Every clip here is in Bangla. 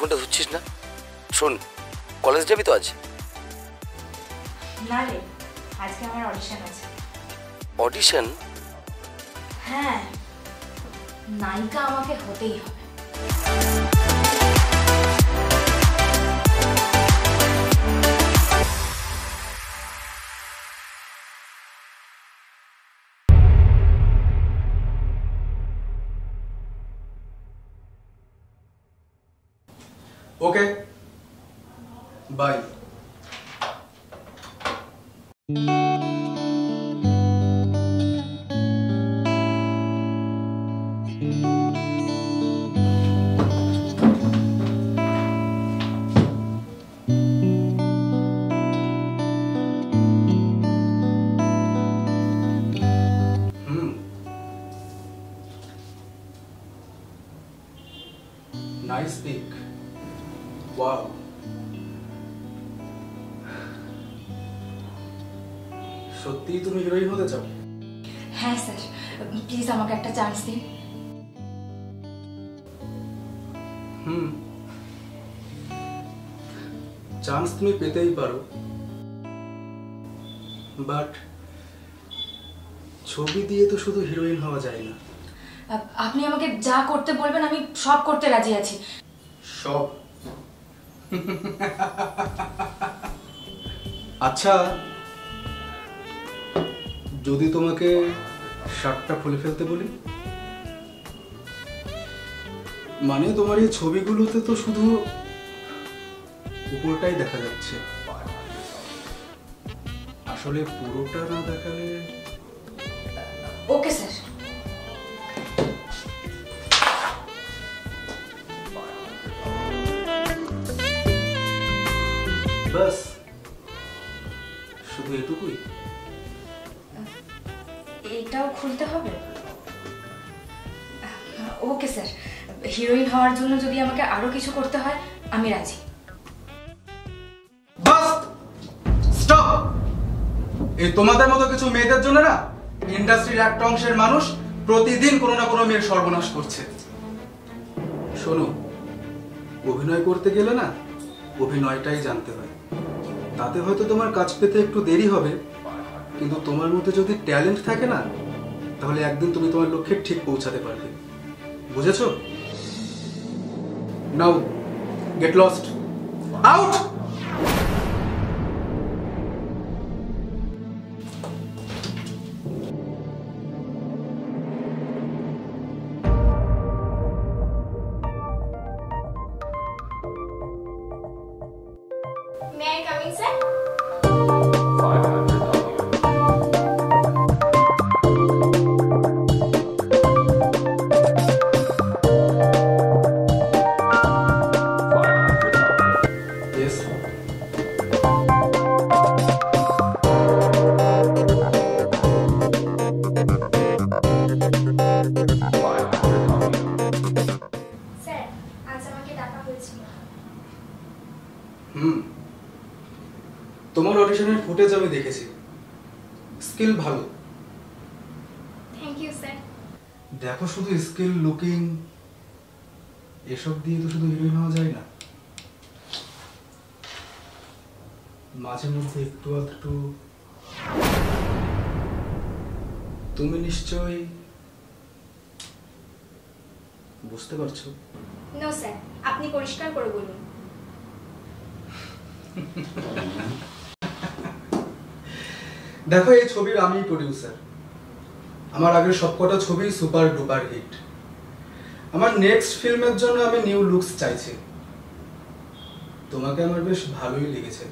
ফোনটা ধরছিস না? শোন, কলেজ যাবি তো আজ? না রে, আজকে আমার অডিশন আছে। অডিশন? হ্যাঁ, নায়িকা আমাকে হতেই হবে। Okay, bye. Nice pic. Wow, সত্যি তুমি হিরোইন হতে চাও? হ্যাঁ স্যার, প্লিজ আমাকে একটা চান্স দিন। চান্স তুমি পেতেই পারো, বাট ছবি দিয়ে তো শুধু হিরোইন হওয়া যায় না। আপনি আমাকে যা করতে বলবেন আমি সব করতে রাজি আছি। সব? আচ্ছা, যদি তোমাকে শার্টটা খুলে ফেলতে বলি? মানে তোমার এই ছবিগুলোতে তো শুধু উপরটাই দেখা যাচ্ছে, আসলে পুরোটা না দেখালে? Okay sir. বাস, শুধু এটুকুই? এটাও খুলতে হবে? ওকে স্যার, হিরোইন হওয়ার জন্য যদি আমাকে আরো কিছু করতে হয় আমি রাজি। বাস, স্টপ! এই তোমাদের মতো কিছু মেয়েদের জন্য না ইন্ডাস্ট্রির একটা অংশের মানুষ প্রতিদিন কোনো না কোনো মেয়ের সর্বনাশ করছে। শোনো, অভিনয় করতে গেলে না অভিনয়টাই জানতে হয়। তাতে হয়তো তোমার কাজ পেতে একটু দেরি হবে, কিন্তু তোমার মধ্যে যদি ট্যালেন্ট থাকে না, তাহলে একদিন তুমি তোমার লক্ষ্যে ঠিক পৌঁছাতে পারবে। বুঝেছো? নাও get lost, out! May I come in, sir? Yes. Sir, আজ আমাকে ডাকা হয়েছিল। তোমার অডিশনের ফুটেজ আমি দেখেছি, স্কিল ভালো। Thank you sir. দেখো, শুধু স্কিল, লুকিং এসব দিয়ে তো শুধু হিরোইন হওয়া যায় না। মাঝে মধ্যে একটু আধটু তুমি নিশ্চয়ই বুঝতে পারছো। নো স্যার, আপনি পরিষ্কার করে বলুন। দেখো, এই ছবির আমি প্রডিউসার। আমার আগের সবকটা ছবি সুপার ডুপার হিট। আমার নেক্সট ফিল্মের জন্য আমি নিউ লুকস চাইছি। তোমাকে আমার বেশ ভালোই লেগেছে।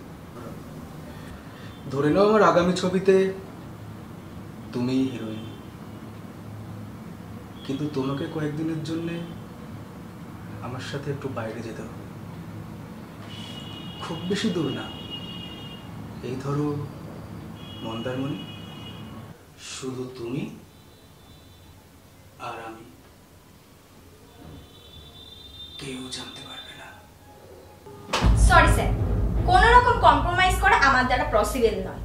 ধরে নাও আমার আগামী ছবিতে তুমি হিরোইন, কিন্তু তোমাকে কয়েকদিনের জন্য আমার সাথে একটু বাইরে যেতে হবে। খুব বেশি দূর না, এই ধরো মন্দারমণি। শুধু তুমি আর আমি, কেউ জানতে পারবে না। সরি স্যার, কোনো রকম কম্প্রোমাইজ করা আমার দ্বারা পসিবল নয়।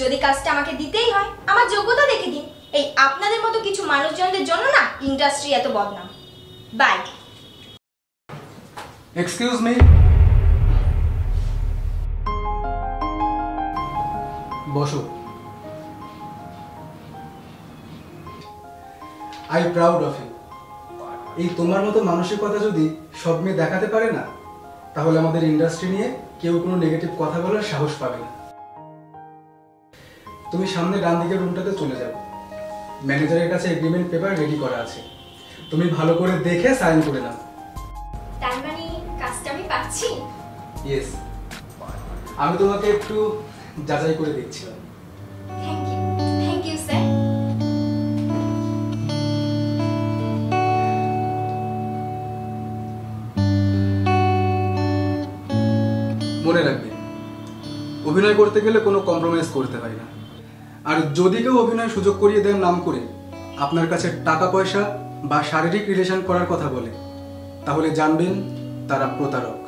যদি কাজটা আমাকে দিতেই হয় আমার যোগ্যতা দেখে দিন। এই আপনাদের মতো কিছু মানুষজনদের জন্য না ইন্ডাস্ট্রি এত বদনাম। বাই। এক্সকিউজ মি, বসো। I proud of you. এই তোমার মতো মানসিকতা যদি সব মেয়ে দেখাতে পারে না, তাহলে আমাদের ইন্ডাস্ট্রি নিয়ে কেউ কোনো নেগেটিভ কথা বলার সাহস পাবে না। তুমি সামনে ডান দিকের রুমটাতে চলে যাও। ম্যানেজারের কাছে এগ্রিমেন্ট পেপার রেডি করা আছে, তুমি ভালো করে দেখে সাইন করে নাও। তার মানে কাজটা আমি পাচ্ছি? ইয়েস, আমি তোমাকে একটু যাচাই করে দেখছিলাম। Thank you sir. মনে রাখবে, অভিনয় করতে গেলে কোনো কম্প্রোমাইজ করতে হয় না। আর যদি কেউ অভিনয় সুযোগ করিয়ে দেন নাম করে আপনার কাছে টাকা পয়সা বা শারীরিক রিলেশন করার কথা বলে, তাহলে জানবেন তারা প্রতারক।